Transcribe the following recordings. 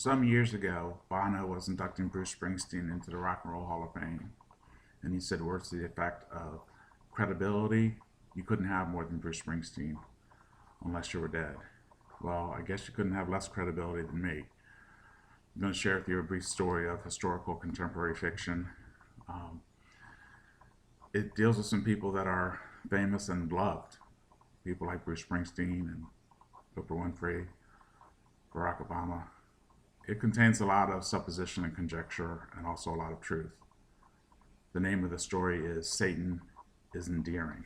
Some years ago, Bono was inducting Bruce Springsteen into the Rock and Roll Hall of Fame, and he said words to the effect of credibility, you couldn't have more than Bruce Springsteen unless you were dead. Well, I guess you couldn't have less credibility than me. I'm going to share with you a brief story of historical contemporary fiction. Um, it deals with some people that are famous and loved. People like Bruce Springsteen and Oprah Winfrey, Barack Obama. It contains a lot of supposition and conjecture and also a lot of truth. The name of the story is Satan is Endearing.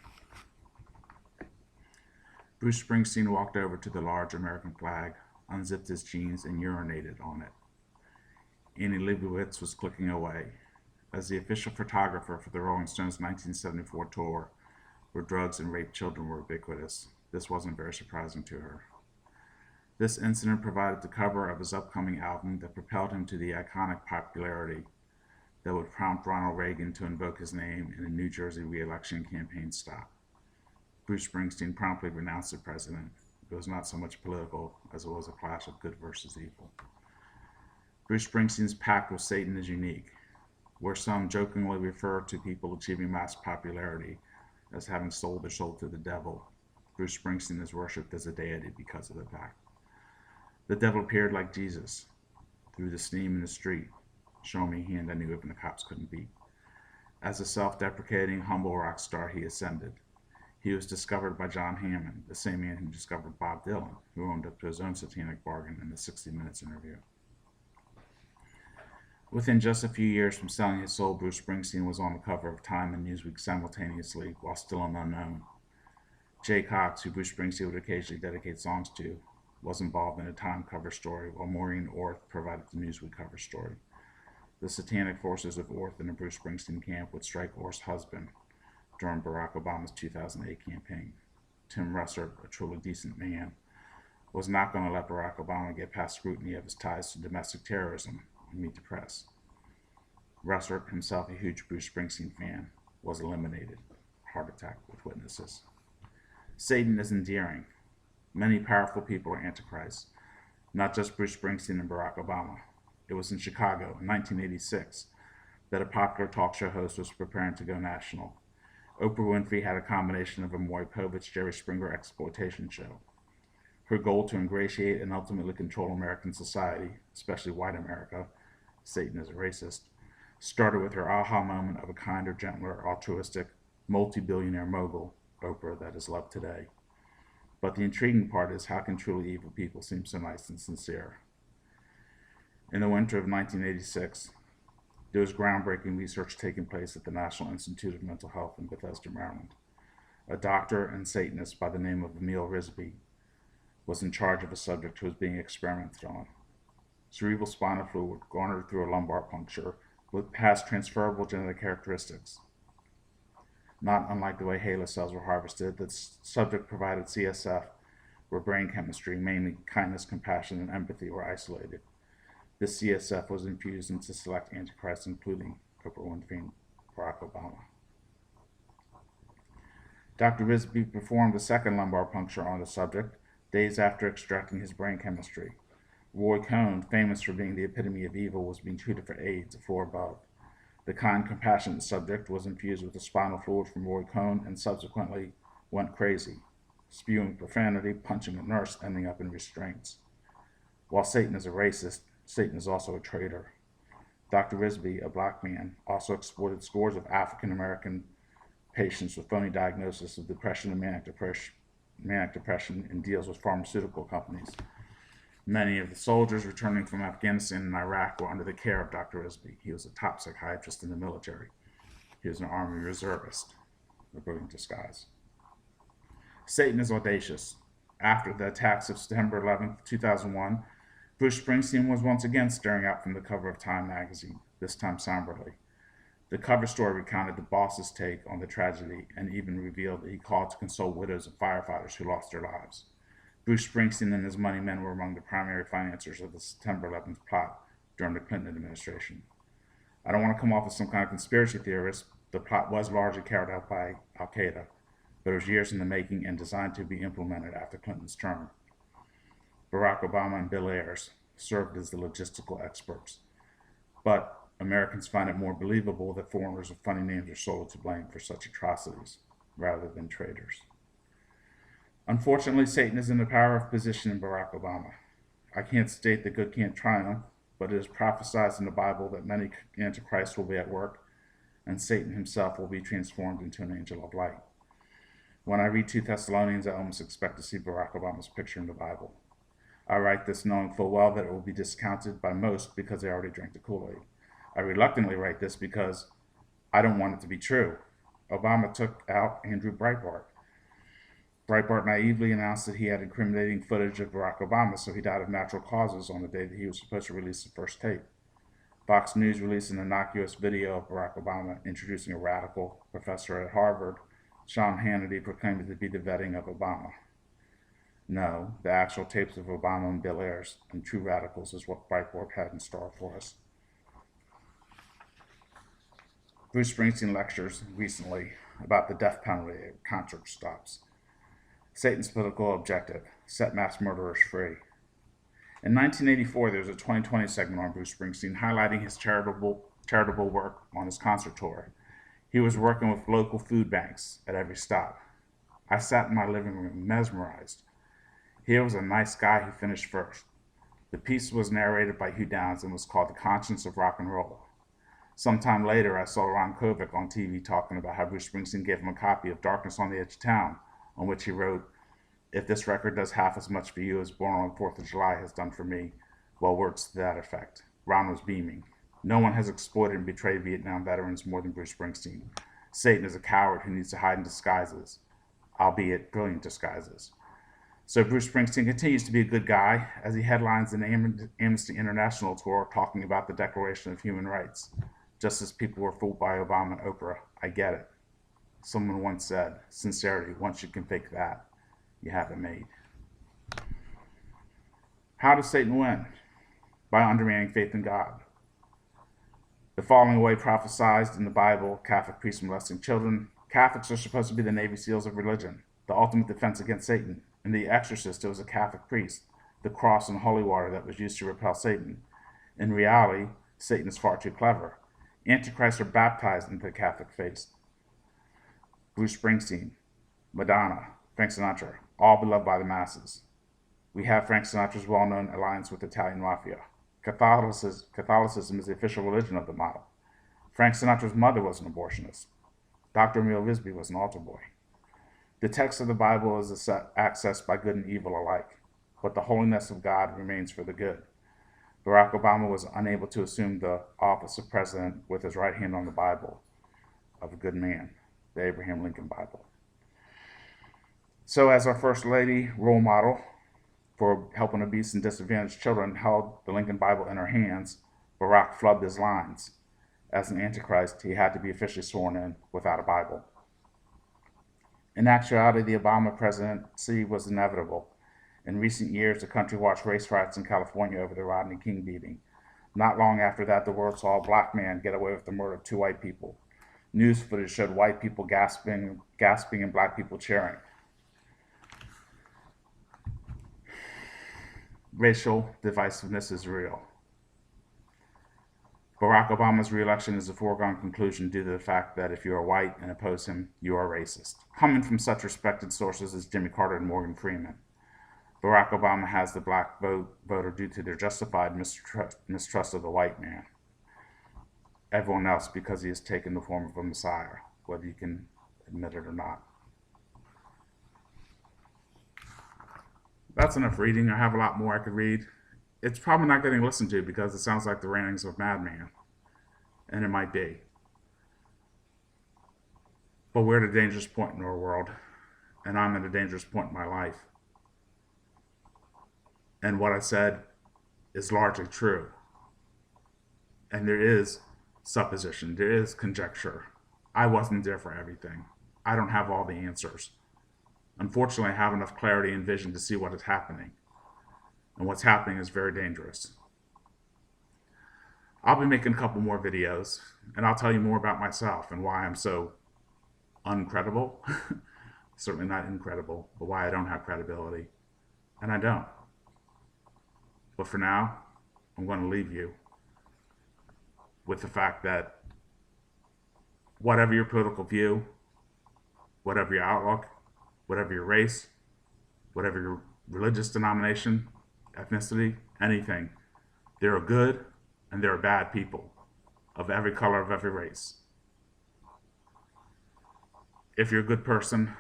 Bruce Springsteen walked over to the large American flag, unzipped his jeans, and urinated on it. Annie Leibovitz was clicking away. As the official photographer for the Rolling Stones' 1974 tour, where drugs and raped children were ubiquitous, this wasn't very surprising to her. This incident provided the cover of his upcoming album that propelled him to the iconic popularity that would prompt Ronald Reagan to invoke his name in a New Jersey re-election campaign stop. Bruce Springsteen promptly renounced the president. It was not so much political as it was a clash of good versus evil. Bruce Springsteen's pact with Satan is unique, where some jokingly refer to people achieving mass popularity as having sold their soul to the devil. Bruce Springsteen is worshipped as a deity because of the pact. The devil appeared like Jesus, through the steam in the street, showing me a hand I knew even the cops couldn't beat. As a self-deprecating, humble rock star, he ascended. He was discovered by John Hammond, the same man who discovered Bob Dylan, who owned up to his own satanic bargain in the 60 Minutes interview. Within just a few years from selling his soul, Bruce Springsteen was on the cover of Time and Newsweek simultaneously, while still an unknown. Jay Cox, who Bruce Springsteen would occasionally dedicate songs to, was involved in a Time cover story, while Maureen Orth provided the Newsweek cover story. The satanic forces of Orth in the Bruce Springsteen camp would strike Orth's husband during Barack Obama's 2008 campaign. Tim Russert, a truly decent man, was not going to let Barack Obama get past scrutiny of his ties to domestic terrorism and meet the press. Russert, himself a huge Bruce Springsteen fan, was eliminated. Heart attack with witnesses. Satan is endearing. Many powerful people are antichrists, not just Bruce Springsteen and Barack Obama. It was in Chicago in 1986 that a popular talk show host was preparing to go national. Oprah Winfrey had a combination of a Maury Povich, Jerry Springer exploitation show. Her goal to ingratiate and ultimately control American society, especially white America, Satan is a racist, started with her aha moment of a kinder, gentler, altruistic, multi-billionaire mogul, Oprah, that is loved today. But the intriguing part is how can truly evil people seem so nice and sincere? In the winter of 1986, there was groundbreaking research taking place at the National Institute of Mental Health in Bethesda, Maryland. A doctor and Satanist by the name of Emil Risby was in charge of a subject who was being experimented on. Cerebral spinal fluid garnered through a lumbar puncture has transferable genetic characteristics. Not unlike the way HeLa cells were harvested, the subject provided CSF, where brain chemistry, mainly kindness, compassion, and empathy, were isolated. This CSF was infused into select antichrists, including Oprah Winfrey and Barack Obama. Dr. Risby performed a second lumbar puncture on the subject days after extracting his brain chemistry. Roy Cohn, famous for being the epitome of evil, was being treated for AIDS, a floor above. The kind, compassionate subject was infused with the spinal fluid from Roy Cohn and subsequently went crazy, spewing profanity, punching a nurse, ending up in restraints. While Satan is a racist, Satan is also a traitor. Dr. Risby, a black man, also exploited scores of African American patients with phony diagnosis of depression and manic depression in deals with pharmaceutical companies. Many of the soldiers returning from Afghanistan and Iraq were under the care of Dr. Risby. He was a top psychiatrist in the military. He was an Army reservist, a brilliant disguise. Satan is audacious. After the attacks of September 11, 2001, Bruce Springsteen was once again staring out from the cover of Time magazine, this time somberly. The cover story recounted the boss's take on the tragedy and even revealed that he called to console widows of firefighters who lost their lives. Bruce Springsteen and his money men were among the primary financiers of the September 11th plot during the Clinton administration. I don't want to come off as some kind of conspiracy theorist. The plot was largely carried out by Al-Qaeda, but it was years in the making and designed to be implemented after Clinton's term. Barack Obama and Bill Ayers, served as the logistical experts. But Americans find it more believable that foreigners with funny names are solely to blame for such atrocities, rather than traitors. Unfortunately, Satan is in the power of position in Barack Obama. I can't state that good can't triumph, but it is prophesied in the Bible that many antichrists will be at work, and Satan himself will be transformed into an angel of light. When I read 2 Thessalonians, I almost expect to see Barack Obama's picture in the Bible. I write this knowing full well that it will be discounted by most because they already drank the Kool-Aid. I reluctantly write this because I don't want it to be true. Obama took out Andrew Breitbart. Breitbart naively announced that he had incriminating footage of Barack Obama, so he died of natural causes on the day that he was supposed to release the first tape. Fox News released an innocuous video of Barack Obama introducing a radical professor at Harvard. Sean Hannity proclaimed it to be the vetting of Obama. No, the actual tapes of Obama and Bill Ayers and True Radicals is what Breitbart had in store for us. Bruce Springsteen lectures recently about the death penalty at concert stops. Satan's political objective: set mass murderers free. In 1984, there was a 2020 segment on Bruce Springsteen highlighting his charitable work on his concert tour. He was working with local food banks at every stop. I sat in my living room mesmerized. Here was a nice guy who finished first. The piece was narrated by Hugh Downs and was called The Conscience of Rock and Roll. Sometime later, I saw Ron Kovic on TV talking about how Bruce Springsteen gave him a copy of Darkness on the Edge of Town, on which he wrote, "If this record does half as much for you as Born on the 4th of July has done for me," well, words to that effect. Ron was beaming. No one has exploited and betrayed Vietnam veterans more than Bruce Springsteen. Satan is a coward who needs to hide in disguises, albeit brilliant disguises. So Bruce Springsteen continues to be a good guy as he headlines an Amnesty International tour talking about the Declaration of Human Rights. Just as people were fooled by Obama and Oprah, I get it. Someone once said, sincerity, once you can fake that, you have it made. How does Satan win? By undermining faith in God. The following way prophesied in the Bible: Catholic priests molesting children. Catholics are supposed to be the Navy SEALs of religion, the ultimate defense against Satan. In The Exorcist, it was a Catholic priest, the cross and holy water that was used to repel Satan. In reality, Satan is far too clever. Antichrists are baptized into the Catholic faith. Bruce Springsteen, Madonna, Frank Sinatra, all beloved by the masses. We have Frank Sinatra's well-known alliance with the Italian mafia. Catholicism is the official religion of the model. Frank Sinatra's mother was an abortionist. Dr. Emil Risby was an altar boy. The text of the Bible is accessed by good and evil alike, but the holiness of God remains for the good. Barack Obama was unable to assume the office of president with his right hand on the Bible of a good man, the Abraham Lincoln Bible. So as our First Lady role model for helping obese and disadvantaged children held the Lincoln Bible in her hands, Barack flubbed his lines. As an Antichrist, he had to be officially sworn in without a Bible. In actuality, the Obama presidency was inevitable. In recent years, the country watched race riots in California over the Rodney King beating. Not long after that, the world saw a black man get away with the murder of 2 white people. News footage showed white people gasping and black people cheering. Racial divisiveness is real. Barack Obama's re-election is a foregone conclusion due to the fact that if you are white and oppose him, you are racist. Coming from such respected sources as Jimmy Carter and Morgan Freeman. Barack Obama has the black voter due to their justified mistrust of the white man. Everyone else because he has taken the form of a messiah, whether you can admit it or not. That's enough reading. I have a lot more I could read. It's probably not getting listened to because it sounds like the rantings of Madman. And it might be. But we're at a dangerous point in our world. And I'm at a dangerous point in my life. And what I said is largely true. And there is supposition. There is conjecture. I wasn't there for everything. I don't have all the answers. Unfortunately, I have enough clarity and vision to see what is happening. And what's happening is very dangerous. I'll be making a couple more videos, and I'll tell you more about myself and why I'm so uncredible. Certainly not incredible, but why I don't have credibility. And I don't. But for now, I'm going to leave you with the fact that whatever your political view, whatever your outlook, whatever your race, whatever your religious denomination, ethnicity, anything, there are good and there are bad people of every color, of every race. If you're a good person,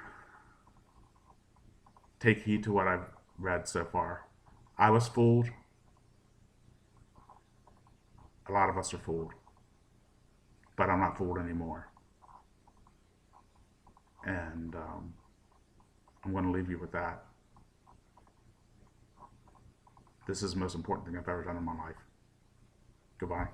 take heed to what I've read so far. I was fooled. A lot of us are fooled. But I'm not fooled anymore. And I'm going to leave you with that. This is the most important thing I've ever done in my life. Goodbye.